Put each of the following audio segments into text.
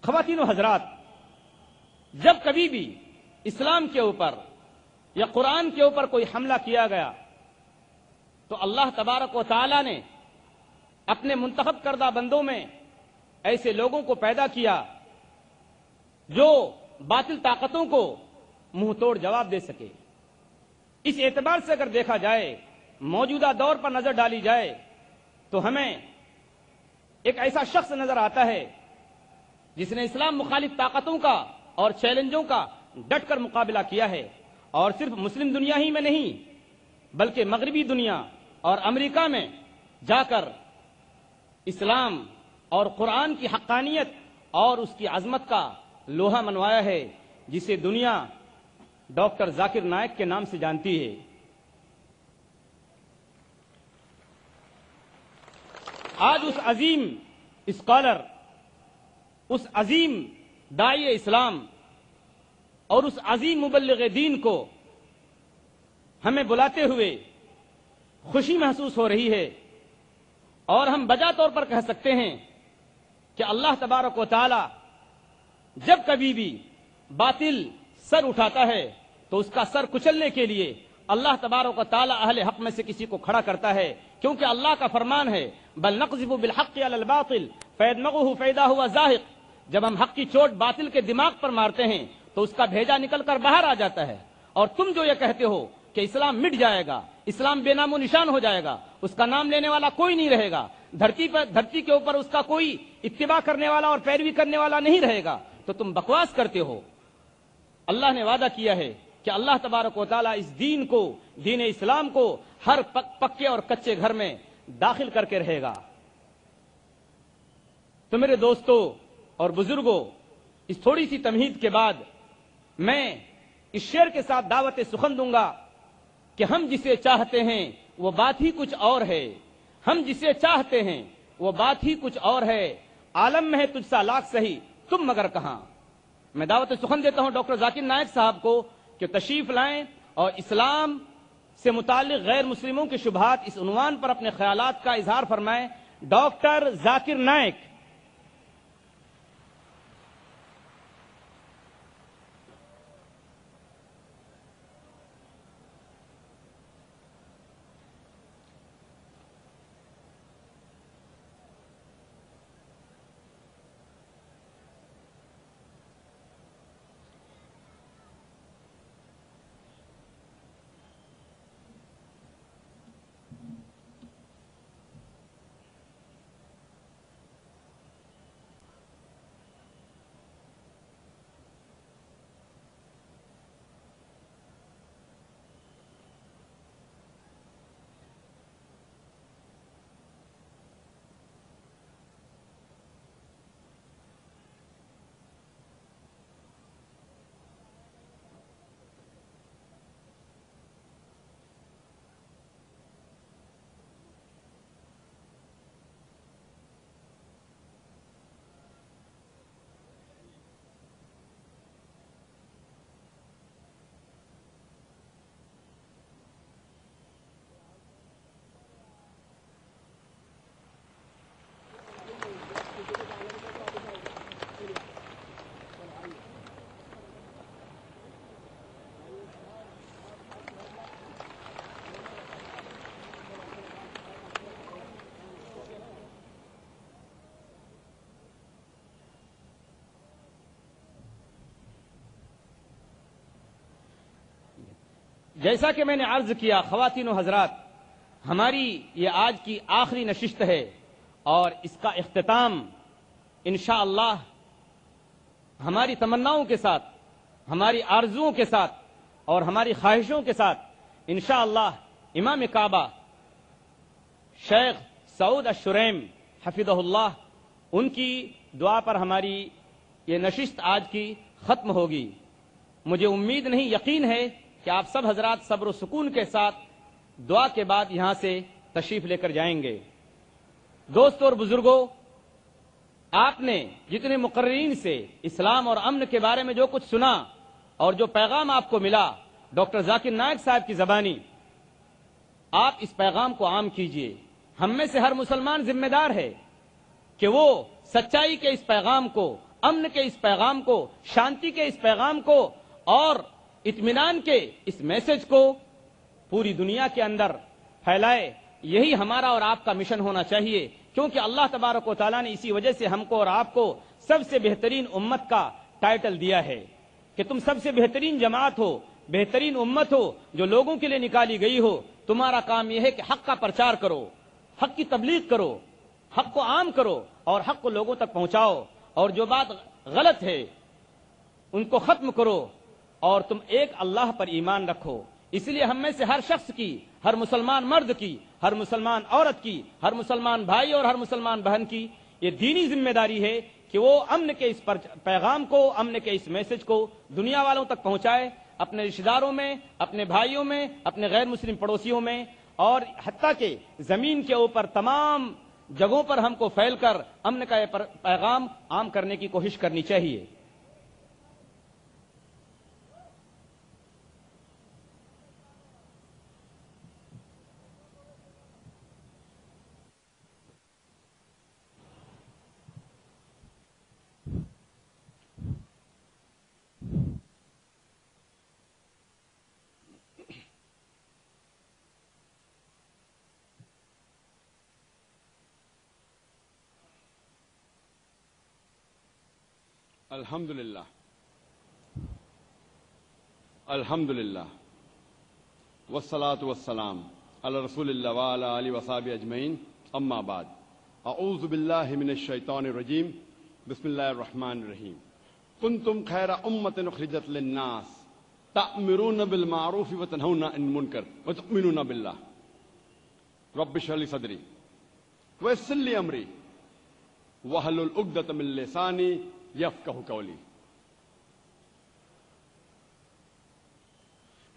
خواتین و حضرات، جب کبھی بھی اسلام کے اوپر یا قرآن کے اوپر کوئی حملہ کیا گیا تو اللہ تبارک و تعالی نے اپنے منتخب کردہ بندوں میں ایسے لوگوں کو پیدا کیا جو باطل طاقتوں کو منہ توڑ جواب دے سکے۔ اس اعتبار سے اگر دیکھا جائے، موجودہ دور پر نظر ڈالی جائے تو ہمیں ایک ایسا شخص نظر آتا ہے جس نے اسلام مخالف طاقتوں کا اور چیلنجوں کا ڈٹ کر مقابلہ کیا ہے، اور صرف مسلم دنیا ہی میں نہیں بلکہ مغربی دنیا اور امریکہ میں جا کر اسلام اور قرآن کی حقانیت اور اس کی عظمت کا لوہا منوایا ہے، جسے دنیا ڈاکٹر ذاکر نائک کے نام سے جانتی ہے۔ آج اس عظیم اسکالر، اس عظیم داعی اسلام اور اس عظیم مبلغ دین کو ہمیں بلاتے ہوئے خوشی محسوس ہو رہی ہے، اور ہم بجا طور پر کہہ سکتے ہیں کہ اللہ تبارک و تعالی جب کبھی بھی باطل سر اٹھاتا ہے تو اس کا سر کچلنے کے لیے اللہ تبارک و تعالی اہل حق میں سے کسی کو کھڑا کرتا ہے، کیونکہ اللہ کا فرمان ہے بل نقذف بالحق علی الباطل فیدمغه فاذا هو زاهق۔ جب ہم حق کی چوٹ باطل کے دماغ پر مارتے ہیں تو اس کا بھیجا نکل کر باہر آ جاتا ہے، اور تم جو یہ کہتے ہو کہ اسلام مٹ جائے گا، اسلام بے نام و نشان ہو جائے گا، اس کا نام لینے والا کوئی نہیں رہے گا، دھرتی کے اوپر اس کا کوئی اتباع کرنے والا اور پیروی کرنے والا نہیں رہے گا، تو تم بکواس کرتے ہو۔ اللہ نے وعدہ کیا ہے کہ اللہ تبارک و تعالیٰ اس دین کو، دین اسلام کو ہر پکے اور کچے گھر میں داخل کر کے رہے گا۔ تو میرے دوستو اور بزرگوں، اس تھوڑی سی تمہید کے بعد میں اس شعر کے ساتھ دعوت سخن دوں گا کہ ہم جسے چاہتے ہیں وہ بات ہی کچھ اور ہے، ہم جسے چاہتے ہیں وہ بات ہی کچھ اور ہے، عالم میں ہے تجھ سا لاکھ سہی تم مگر کہاں۔ میں دعوت سخن دیتا ہوں ڈاکٹر ذاکر نائک صاحب کو کہ تشریف لائیں اور اسلام سے متعلق غیر مسلموں کے شبہات اس عنوان پر اپنے خیالات کا اظہار فرمائیں۔ ڈاکٹر ذاکر نائک۔ جیسا کہ میں نے عرض کیا، خواتین و حضرات، ہماری یہ آج کی آخری نشست ہے، اور اس کا اختتام انشاءاللہ ہماری تمناؤں کے ساتھ، ہماری آرزوؤں کے ساتھ اور ہماری خواہشوں کے ساتھ انشاءاللہ امام کعبہ شیخ سعود الشریم حفظہ اللہ ان کی دعا پر ہماری یہ نشست آج کی ختم ہوگی۔ مجھے امید نہیں، یقین ہے کہ آپ سب حضرات صبر و سکون کے ساتھ دعا کے بعد یہاں سے تشریف لے کر جائیں گے۔ دوستوں اور بزرگوں، آپ نے جتنے مقررین سے اسلام اور امن کے بارے میں جو کچھ سنا اور جو پیغام آپ کو ملا ڈاکٹر ذاکر نائک صاحب کی زبانی، آپ اس پیغام کو عام کیجئے۔ ہم میں سے ہر مسلمان ذمہ دار ہے کہ وہ سچائی کے اس پیغام کو امن کے اس پیغام کو، شانتی کے اس پیغام کو اور اطمینان کے اس میسج کو پوری دنیا کے اندر پھیلائے۔ یہی ہمارا اور آپ کا مشن ہونا چاہیے، کیونکہ اللہ تبارک و تعالیٰ نے اسی وجہ سے ہم کو اور آپ کو سب سے بہترین امت کا ٹائٹل دیا ہے کہ تم سب سے بہترین جماعت ہو، بہترین امت ہو جو لوگوں کے لیے نکالی گئی ہو۔ تمہارا کام یہ ہے کہ حق کا پرچار کرو، حق کی تبلیغ کرو، حق کو عام کرو اور حق کو لوگوں تک پہنچاؤ، اور جو بات غلط ہے ان کو ختم کرو، اور تم ایک اللہ پر ایمان رکھو۔ اس لیے ہم میں سے ہر شخص کی، ہر مسلمان مرد کی، ہر مسلمان عورت کی، ہر مسلمان بھائی اور ہر مسلمان بہن کی یہ دینی ذمہ داری ہے کہ وہ امن کے اس پیغام کو، امن کے اس میسج کو دنیا والوں تک پہنچائے، اپنے رشتہ داروں میں، اپنے بھائیوں میں، اپنے غیر مسلم پڑوسیوں میں، اور حتیٰ کہ زمین کے اوپر تمام جگہوں پر ہم کو پھیل کر امن کا یہ پیغام عام کرنے کی کوشش کرنی چاہیے۔ الحمدللہ الحمدللہ والصلاة والسلام علی رسول اللہ وعلی آلہ وصحبہ اجمعین، اما بعد، اعوذ باللہ من الشیطان الرجیم، بسم اللہ الرحمن الرحیم۔ کنتم خیر امۃ اخرجت للناس تأمرون بالمعروف وتنہون عن المنکر وتؤمنون باللہ، رب اشرح لی صدری ویسر لی امری واحلل عقدۃ من لسانی یفقہوا قولی۔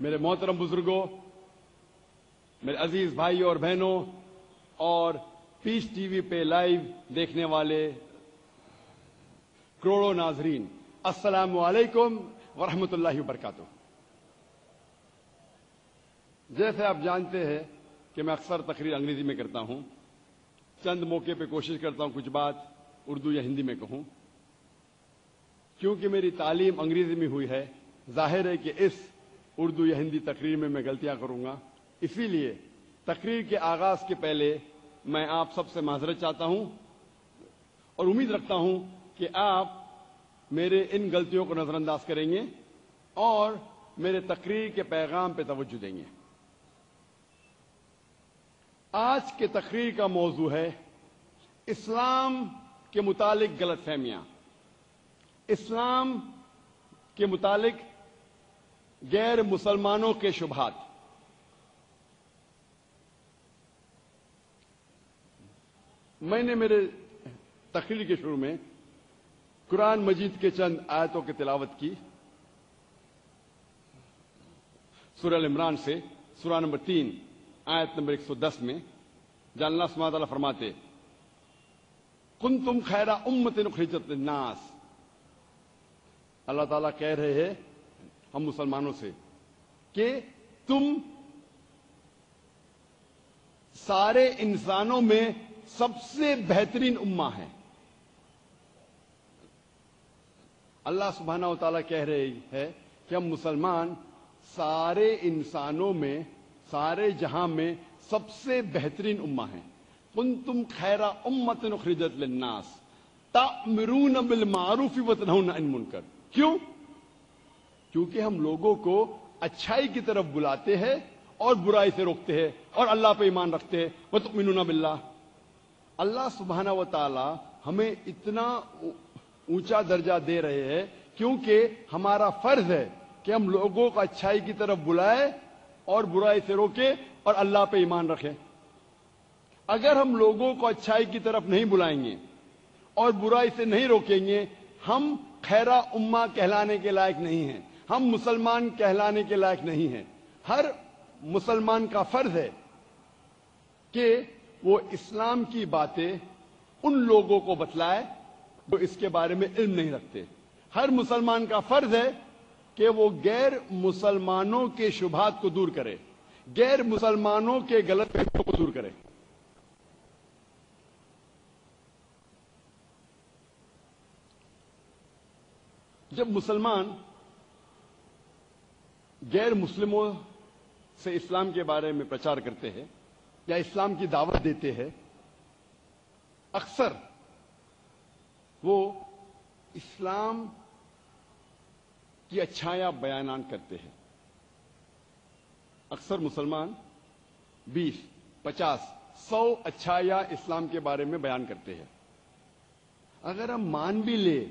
میرے محترم بزرگوں، میرے عزیز بھائیوں اور بہنوں، اور پیس ٹی وی پہ لائیو دیکھنے والے کروڑوں ناظرین، السلام علیکم ورحمۃ اللہ وبرکاتہ۔ جیسے آپ جانتے ہیں کہ میں اکثر تقریر انگریزی میں کرتا ہوں، چند موقع پہ کوشش کرتا ہوں کچھ بات اردو یا ہندی میں کہوں، کیونکہ میری تعلیم انگریزی میں ہوئی ہے، ظاہر ہے کہ اس اردو یا ہندی تقریر میں غلطیاں کروں گا، اسی لیے تقریر کے آغاز کے پہلے میں آپ سب سے معذرت چاہتا ہوں اور امید رکھتا ہوں کہ آپ میرے ان غلطیوں کو نظر انداز کریں گے اور میرے تقریر کے پیغام پہ توجہ دیں گے۔ آج کے تقریر کا موضوع ہے اسلام کے متعلق غلط فہمیاں، اسلام کے متعلق غیر مسلمانوں کے شبہات۔ میں نے میرے تقریر کے شروع میں قرآن مجید کے چند آیتوں کی تلاوت کی، سورہ ال عمران سے، سورہ نمبر 3 آیت نمبر 110 میں، جہاں اللہ سبحانہ تعالیٰ فرماتے کنتم خیر امۃ اخرجت للناس۔ اللہ تعالیٰ کہہ رہے ہیں ہم مسلمانوں سے کہ تم سارے انسانوں میں سب سے بہترین امہ ہیں۔ اللہ سبحانہ و تعالیٰ کہہ رہے ہیں کہ ہم مسلمان سارے انسانوں میں، سارے جہاں میں سب سے بہترین امہ ہیں۔ کنتم خیر امۃ اخرجت للناس تأمرون بالمعروف وتنہون عن المنکر۔ کیوں؟ کیونکہ ہم لوگوں کو اچھائی کی طرف بلاتے ہیں اور برائی سے روکتے ہیں اور اللہ پہ ایمان رکھتے ہیں، وتؤمنون باللہ۔ اللہ سبحانہ و تعالی ہمیں اتنا اونچا درجہ دے رہے ہیں کیونکہ ہمارا فرض ہے کہ ہم لوگوں کو اچھائی کی طرف بلائیں اور برائی سے روکیں اور اللہ پہ ایمان رکھیں۔ اگر ہم لوگوں کو اچھائی کی طرف نہیں بلائیں گے اور برائی سے نہیں روکیں گے، ہم خیرہ امہ کہلانے کے لائق نہیں ہیں، ہم مسلمان کہلانے کے لائق نہیں ہیں۔ ہر مسلمان کا فرض ہے کہ وہ اسلام کی باتیں ان لوگوں کو بتلائے جو اس کے بارے میں علم نہیں رکھتے۔ ہر مسلمان کا فرض ہے کہ وہ غیر مسلمانوں کے شبہات کو دور کرے، غیر مسلمانوں کے غلط فہمیوں کو دور کرے۔ جب مسلمان غیر مسلموں سے اسلام کے بارے میں پرچار کرتے ہیں یا اسلام کی دعوت دیتے ہیں، اکثر وہ اسلام کی اچھائیاں بیان کرتے ہیں. اکثر مسلمان 20، 50، 100 اچھائیاں اسلام کے بارے میں بیان کرتے ہیں. اگر ہم مان بھی لیں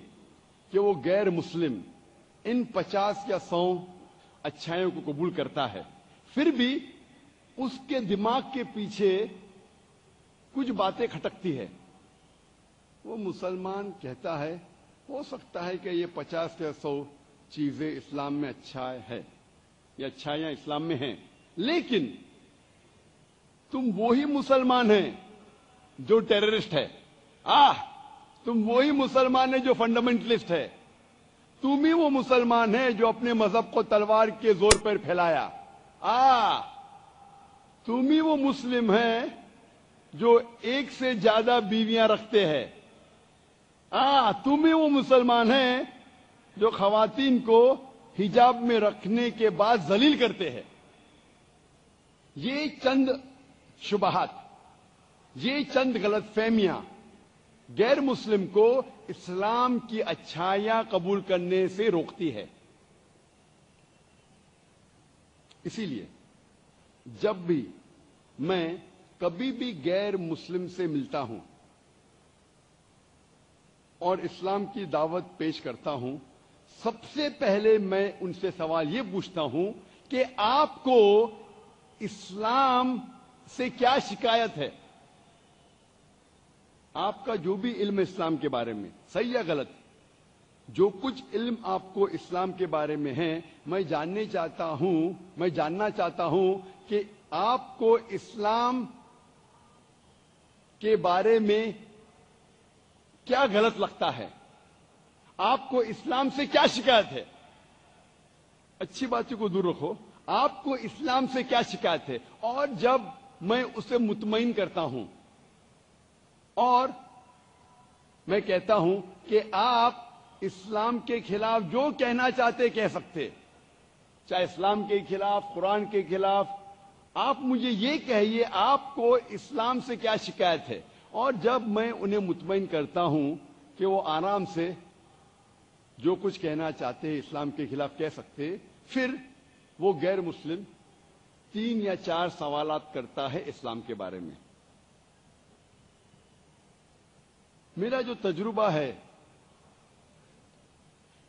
کہ وہ غیر مسلم ان 50 یا 100 اچھائیوں کو قبول کرتا ہے، پھر بھی اس کے دماغ کے پیچھے کچھ باتیں کھٹکتی ہے. وہ مسلمان کہتا ہے ہو سکتا ہے کہ یہ 50 یا 100 چیزیں اسلام میں اچھا ہے یا اچھائیاں اسلام میں ہیں، لیکن تم وہی مسلمان ہیں جو ٹیررسٹ ہے. تم وہی مسلمان ہیں جو فنڈامنٹلسٹ ہے. تم ہی وہ مسلمان ہیں جو اپنے مذہب کو تلوار کے زور پر پھیلایا. تم ہی وہ مسلم ہیں جو ایک سے زیادہ بیویاں رکھتے ہیں. تم ہی وہ مسلمان ہیں جو خواتین کو حجاب میں رکھنے کے بعد ذلیل کرتے ہیں. یہ چند شبہات، یہ چند غلط فہمیاں غیر مسلم کو اسلام کی اچھائیاں قبول کرنے سے روکتی ہے. اسی لیے جب بھی میں کبھی بھی غیر مسلم سے ملتا ہوں اور اسلام کی دعوت پیش کرتا ہوں، سب سے پہلے میں ان سے سوال یہ پوچھتا ہوں کہ آپ کو اسلام سے کیا شکایت ہے؟ آپ کا جو بھی علم اسلام کے بارے میں صحیح یا غلط، جو کچھ علم آپ کو اسلام کے بارے میں ہے، میں جاننا چاہتا ہوں کہ آپ کو اسلام کے بارے میں کیا غلط لگتا ہے، آپ کو اسلام سے کیا شکایت ہے. اچھی باتوں کو دور رکھو. آپ کو اسلام سے کیا شکایت ہے؟ اور جب میں اسے مطمئن کرتا ہوں اور میں کہتا ہوں کہ آپ اسلام کے خلاف جو کہنا چاہتے کہہ سکتے، چاہے اسلام کے خلاف، قرآن کے خلاف، آپ مجھے یہ کہیے آپ کو اسلام سے کیا شکایت ہے. اور جب میں انہیں مطمئن کرتا ہوں کہ وہ آرام سے جو کچھ کہنا چاہتے اسلام کے خلاف کہہ سکتے، پھر وہ غیر مسلم 3 یا 4 سوالات کرتا ہے اسلام کے بارے میں. میرا جو تجربہ ہے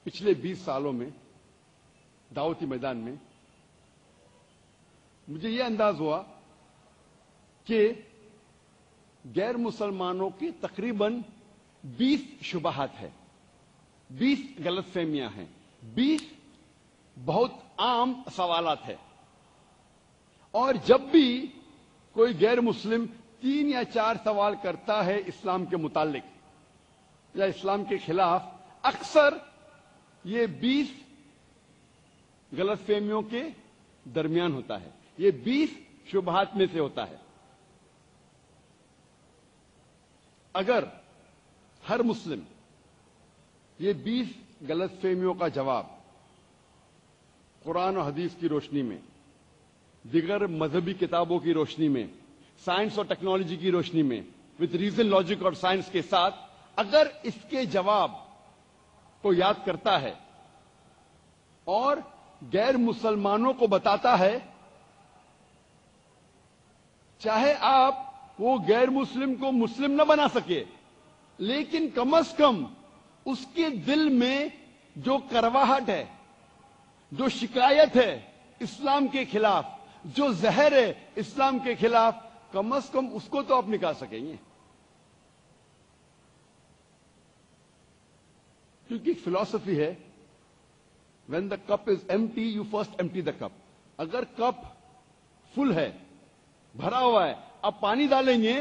پچھلے 20 سالوں میں دعوتی میدان میں، مجھے یہ انداز ہوا کہ غیر مسلمانوں کی تقریباً 20 شبہات ہیں، 20 غلط فہمیاں ہیں، 20 بہت عام سوالات ہیں. اور جب بھی کوئی غیر مسلم 3 یا 4 سوال کرتا ہے اسلام کے متعلق یا اسلام کے خلاف، اکثر یہ 20 غلط فہمیوں کے درمیان ہوتا ہے، یہ 20 شبہات میں سے ہوتا ہے. اگر ہر مسلم یہ 20 غلط فہمیوں کا جواب قرآن و حدیث کی روشنی میں، دیگر مذہبی کتابوں کی روشنی میں، سائنس اور ٹیکنالوجی کی روشنی میں، وتھ ریزن، لاجک اور سائنس کے ساتھ اگر اس کے جواب کو یاد کرتا ہے اور غیر مسلمانوں کو بتاتا ہے، چاہے آپ وہ غیر مسلم کو مسلم نہ بنا سکے، لیکن کم از کم اس کے دل میں جو کرواہٹ ہے، جو شکایت ہے اسلام کے خلاف، جو زہر ہے اسلام کے خلاف، کم از کم اس کو تو آپ نکال سکیں گے. کیونکہ ایک فلسفی ہے، when the cup is empty you first empty the cup. اگر کپ فل ہے، بھرا ہوا ہے، اب پانی ڈالیں گے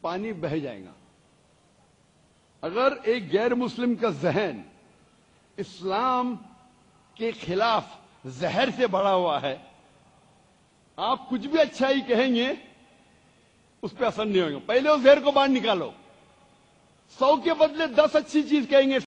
پانی بہہ جائے گا. اگر ایک غیر مسلم کا ذہن اسلام کے خلاف زہر سے بھرا ہوا ہے، آپ کچھ بھی اچھائی کہیں گے اس پہ اثر نہیں ہوگا. پہلے اس زہر کو باہر نکالو. 100 کے بدلے 10 اچھی چیز کہیں گے